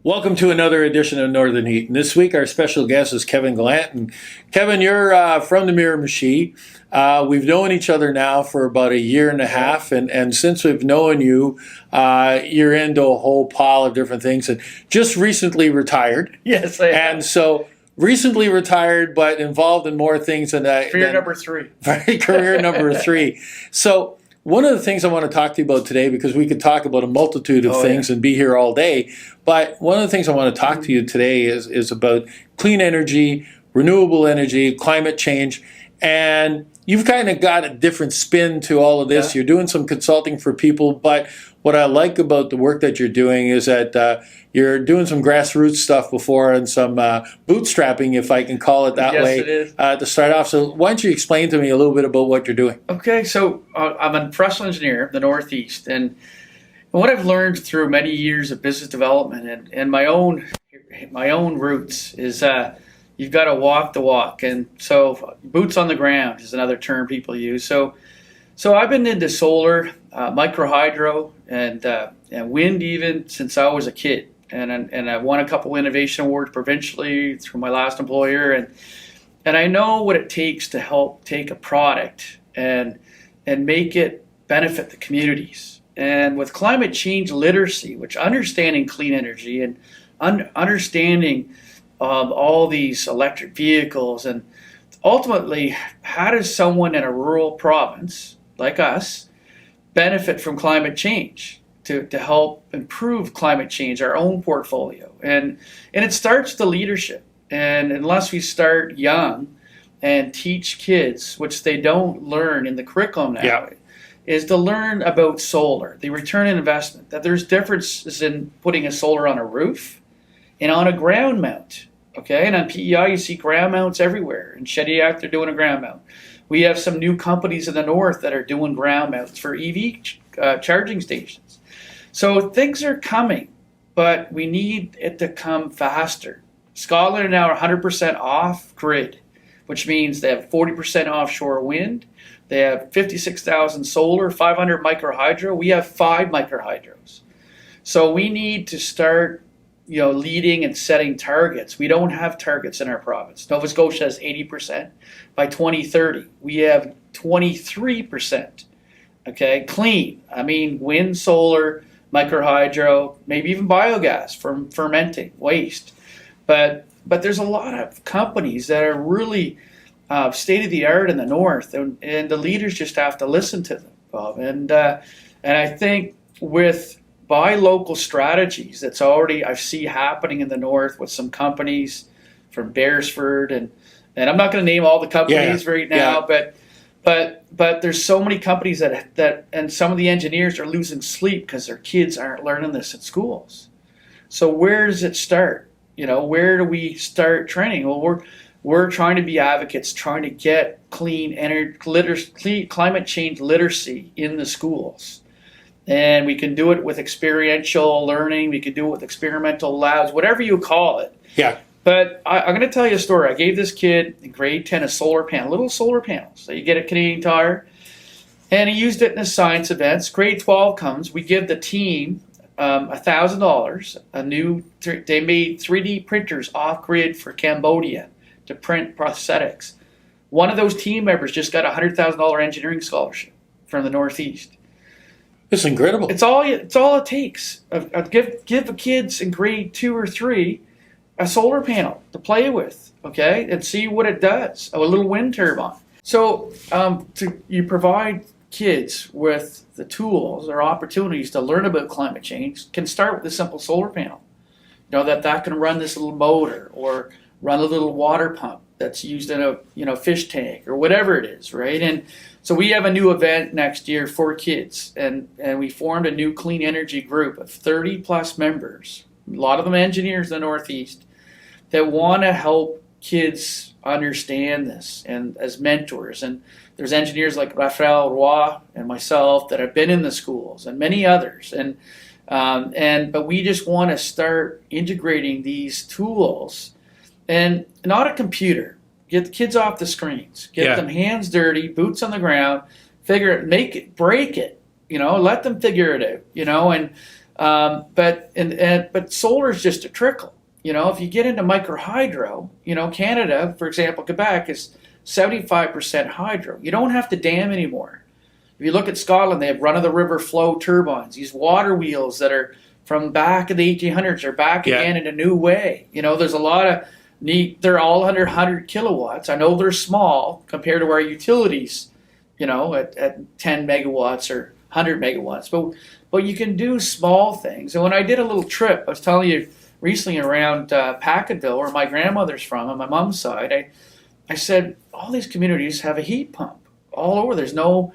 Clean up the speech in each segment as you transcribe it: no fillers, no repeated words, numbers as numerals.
Welcome to another edition of Northern Heat. And this week, our special guest is Kevin Gallant. And Kevin, you're from the Miramichi. We've known each other now for about a year and a half. And since we've known you, you're into a whole pile of different things and just recently retired. Yes, I am. And so recently retired, but involved in more things than I. Career number three. Career number three. So one of the things I want to talk to you about today, because we could talk about a multitude of things and be here all day, but one of the things I want to talk to you today is about clean energy, renewable energy, climate change, and you've kind of got a different spin to all of this. Yeah. You're doing some consulting for people, but what I like about the work that you're doing is that you're doing some grassroots stuff before and some bootstrapping, if I can call it that way, It is. to start off. So why don't you explain to me a little bit about what you're doing? Okay, so I'm a professional engineer in the Northeast, and what I've learned through many years of business development and my own roots is you've got to walk the walk, and so boots on the ground is another term people use. So I've been into solar, micro hydro, and wind even since I was a kid, and I won a couple innovation awards provincially through my last employer, and I know what it takes to help take a product and make it benefit the communities. And with climate change literacy, which understanding clean energy and understanding all these electric vehicles, and ultimately, how does someone in a rural province like us benefit from climate change to help improve climate change, our own portfolio? And it starts with the leadership. And unless we start young and teach kids, which they don't learn in the curriculum now, is to learn about solar, the return on investment, that there's differences in putting a solar on a roof and on a ground mount. Okay, and on PEI you see ground mounts everywhere. In Shediac they're doing a ground mount. We have some new companies in the north that are doing ground mounts for EV charging stations. So things are coming, but we need it to come faster. Scotland are now 100% off grid, which means they have 40% offshore wind. They have 56,000 solar, 500 micro hydro. We have 5 micro hydros. So we need to start leading and setting targets. We don't have targets in our province. Nova Scotia has 80% by 2030. We have 23%. Okay, clean. I mean, wind, solar, microhydro, maybe even biogas from fermenting waste. But there's a lot of companies that are really state of the art in the north, and the leaders just have to listen to them, Bob. And I think with buy local strategies that's already I see happening in the north with some companies from Beresford and I'm not going to name all the companies right now, but there's so many companies that and some of the engineers are losing sleep because their kids aren't learning this at schools. So where does it start? Where do we start training? Well, we're trying to be advocates, trying to get clean energy, climate change literacy in the schools. And we can do it with experiential learning. We can do it with experimental labs, whatever you call it. Yeah. But I'm going to tell you a story. I gave this kid in grade 10 a solar panel, little solar panels that you get at Canadian Tire. And he used it in his science events. Grade 12 comes. We give the team $1,000. They made 3D printers off-grid for Cambodia to print prosthetics. One of those team members just got a $100,000 engineering scholarship from the Northeast. It's incredible. It's all it takes. Give the kids in grade 2 or 3 a solar panel to play with, okay, and see what it does. A little wind turbine. So you provide kids with the tools or opportunities to learn about climate change. Can start with a simple solar panel. That can run this little motor or run a little water pump that's used in a fish tank or whatever it is, right? And so we have a new event next year for kids, and we formed a new clean energy group of 30 plus members, a lot of them engineers in the Northeast, that want to help kids understand this and as mentors. And there's engineers like Raphael Roy and myself that have been in the schools and many others. But we just want to start integrating these tools and not a computer. Get the kids off the screens. Get them hands dirty, boots on the ground, figure it, make it, break it, let them figure it out, and But solar is just a trickle. If you get into micro hydro, Canada, for example, Quebec is 75% hydro. You don't have to dam anymore. If you look at Scotland, they have run-of-the-river flow turbines, these water wheels that are from back in the 1800s are back again in a new way. There's a lot of neat, they're all under 100 kilowatts. I know they're small compared to our utilities, at 10 megawatts or 100 megawatts. But you can do small things. And when I did a little trip, I was telling you recently around Packardville, where my grandmother's from, on my mom's side, I said, all these communities have a heat pump all over. There's no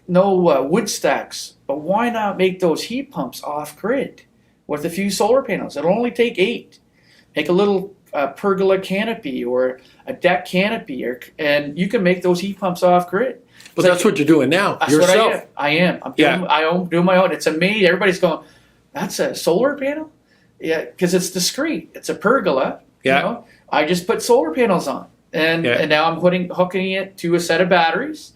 wood stacks, but why not make those heat pumps off grid with a few solar panels? It'll only take 8. Make a little pergola canopy or a deck canopy, and you can make those heat pumps off grid. But that's what you're doing now yourself. What I am. I'm doing my own. It's amazing. Everybody's going, that's a solar panel? Yeah, because it's discrete. It's a pergola. Yeah. I just put solar panels on, and now I'm hooking it to a set of batteries.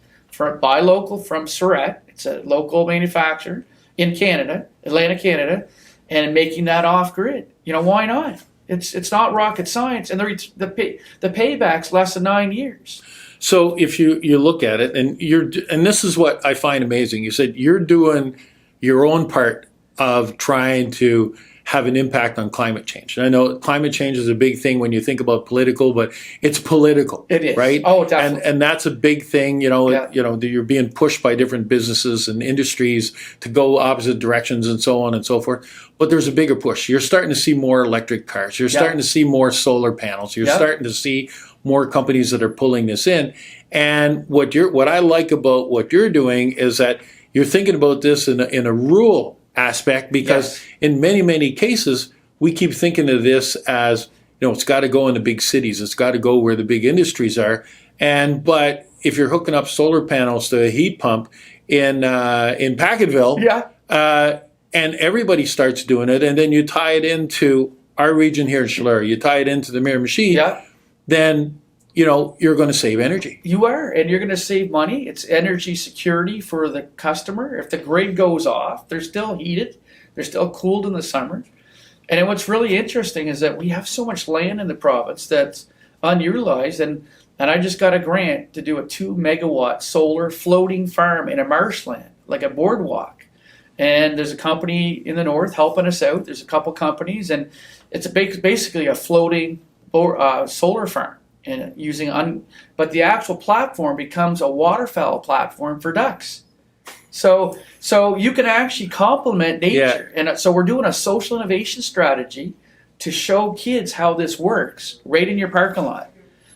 Buy local from Surrett. It's a local manufacturer in Canada, Atlantic Canada, and making that off grid. Why not? It's not rocket science, and the payback's less than 9 years. So if you look at it, and this is what I find amazing. You said you're doing your own part of trying to have an impact on climate change. And I know climate change is a big thing when you think about political, but it's political. It is. Right? Oh, definitely. And that's a big thing, you're being pushed by different businesses and industries to go opposite directions and so on and so forth. But there's a bigger push. You're starting to see more electric cars. You're starting to see more solar panels. You're starting to see more companies that are pulling this in. And what I like about what you're doing is that you're thinking about this in a rural aspect, because in many, many cases, we keep thinking of this as, it's got to go in the big cities. It's got to go where the big industries are. But if you're hooking up solar panels to a heat pump in Packardville, and everybody starts doing it, and then you tie it into our region here in Schiller, you tie it into the Miramichi, then you're going to save energy. You are, and you're going to save money. It's energy security for the customer. If the grid goes off, they're still heated. They're still cooled in the summer. And then what's really interesting is that we have so much land in the province that's unutilized. And I just got a grant to do a 2 megawatt solar floating farm in a marshland, like a boardwalk. And there's a company in the north helping us out. There's a couple companies, and it's basically a floating solar farm. And but the actual platform becomes a waterfowl platform for ducks. So you can actually complement nature. And so we're doing a social innovation strategy to show kids how this works right in your parking lot.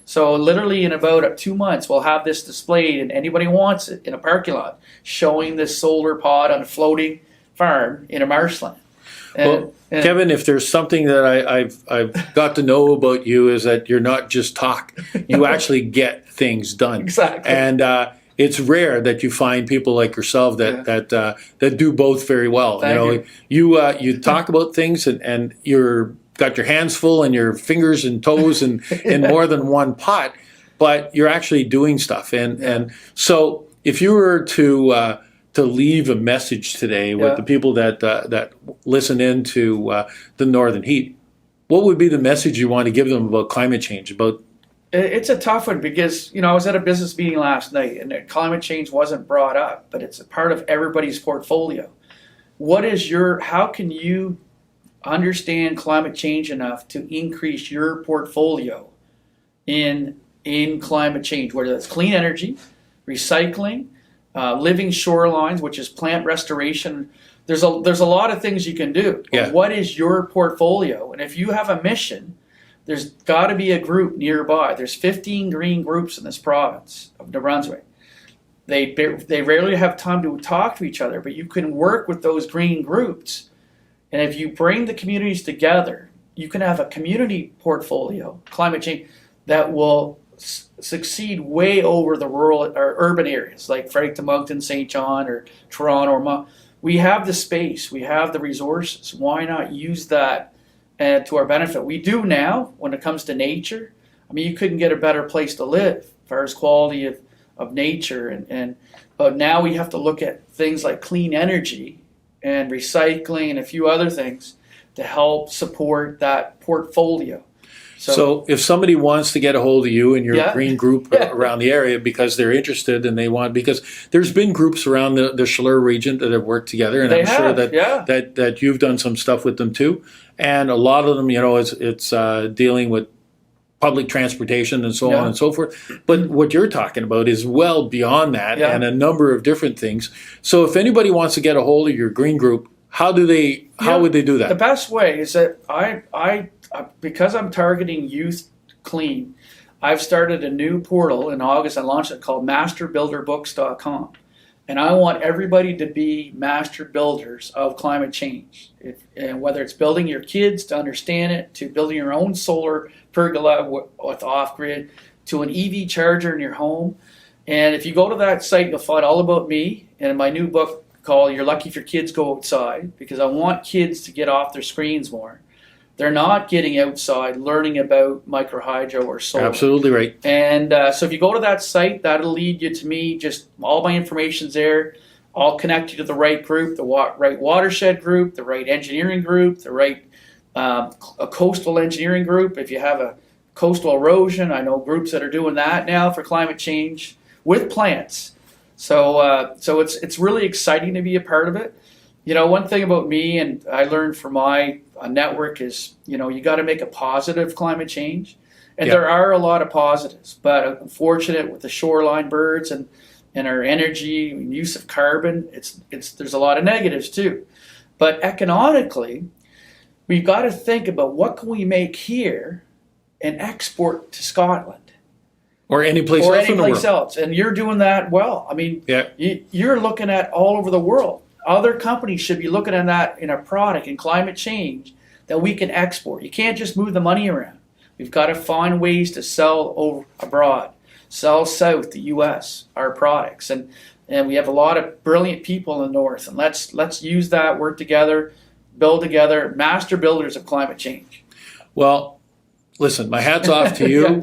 So literally in about 2 months, we'll have this displayed, and anybody wants it in a parking lot, showing this solar pod on a floating farm in a marshland. Well, Kevin, if there's something that I've got to know about you, is that you're not just talk. You actually get things done. Exactly. And it's rare that you find people like yourself that do both very well. Thank you. You talk about things, and you're got your hands full and your fingers and toes and in more than one pot, but you're actually doing stuff. And so if you were to leave a message today with the people that listen in to the Northern Heat, what would be the message you want to give them about climate change? It's a tough one because, I was at a business meeting last night and climate change wasn't brought up, but it's a part of everybody's portfolio. How can you understand climate change enough to increase your portfolio in climate change, whether that's clean energy, recycling, living shorelines, which is plant restoration. There's a lot of things you can do. But what is your portfolio? And if you have a mission, there's got to be a group nearby. There's 15 green groups in this province of New Brunswick. They rarely have time to talk to each other, but you can work with those green groups. And if you bring the communities together, you can have a community portfolio, climate change, that will succeed way over the rural or urban areas like Fredericton, Moncton, St. John, or Toronto. We have the space, we have the resources. Why not use that to our benefit? We do now when it comes to nature. I mean, you couldn't get a better place to live as far as quality of nature. But now we have to look at things like clean energy and recycling and a few other things to help support that portfolio. So if somebody wants to get a hold of you and your Yeah. green group around the area because they're interested and they want, because there's been groups around the Chaleur region that have worked together, and They I'm sure have, that, yeah. that you've done some stuff with them too. And a lot of them, it's dealing with public transportation and so on and so forth. But what you're talking about is well beyond that, and a number of different things. So if anybody wants to get a hold of your green group, how would they do that? The best way is that I because I'm targeting youth clean, I've started a new portal in August. I launched it called masterbuilderbooks.com. And I want everybody to be master builders of climate change. And whether it's building your kids to understand it, to building your own solar pergola with off-grid, to an EV charger in your home. And if you go to that site, you'll find all about me and my new book called You're Lucky If Your Kids Go Outside, because I want kids to get off their screens more. They're not getting outside learning about microhydro or solar. Absolutely right. And so if you go to that site, that'll lead you to me. Just all my information's there. I'll connect you to the right group, the right watershed group, the right engineering group, the right a coastal engineering group. If you have a coastal erosion, I know groups that are doing that now for climate change with plants. So it's really exciting to be a part of it. One thing about me, and I learned from my network, is you got to make a positive climate change, and there are a lot of positives. But unfortunate with the shoreline birds and our energy and use of carbon, there's a lot of negatives too. But economically, we've got to think about what can we make here and export to Scotland or any place else in the world. Else. And you're doing that well. I mean, you're looking at all over the world. Other companies should be looking at that in a product in climate change that we can export. You can't just move the money around. We've got to find ways to sell over abroad, sell south, the U.S., our products. And we have a lot of brilliant people in the north. And let's use that, work together, build together, master builders of climate change. Well, listen, my hat's off to you.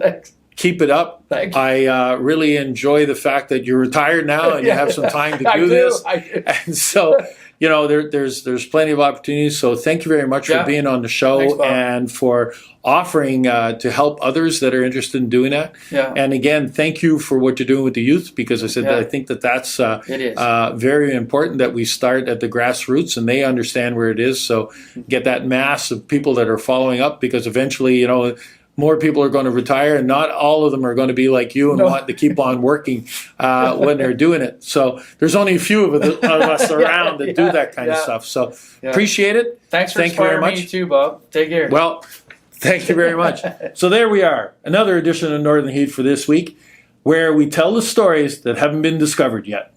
Keep it up. Thank you. I really enjoy the fact that you're retired now and you have some time to do this. I do. And so, there's plenty of opportunities. So thank you very much for being on the show. Thanks, Bob. And for offering to help others that are interested in doing that. Yeah. And again, thank you for what you're doing with the youth, because I said that I think that's it is. very important that we start at the grassroots and they understand where it is. So get that mass of people that are following up, because eventually, more people are going to retire, and not all of them are going to be like you and want to keep on working when they're doing it. So there's only a few of us around that do that kind of stuff. So appreciate it. Thanks for Thank you very inspiring much. me too, Bob. Take care. Well, thank you very much. So there we are, another edition of Northern Heat for this week, where we tell the stories that haven't been discovered yet.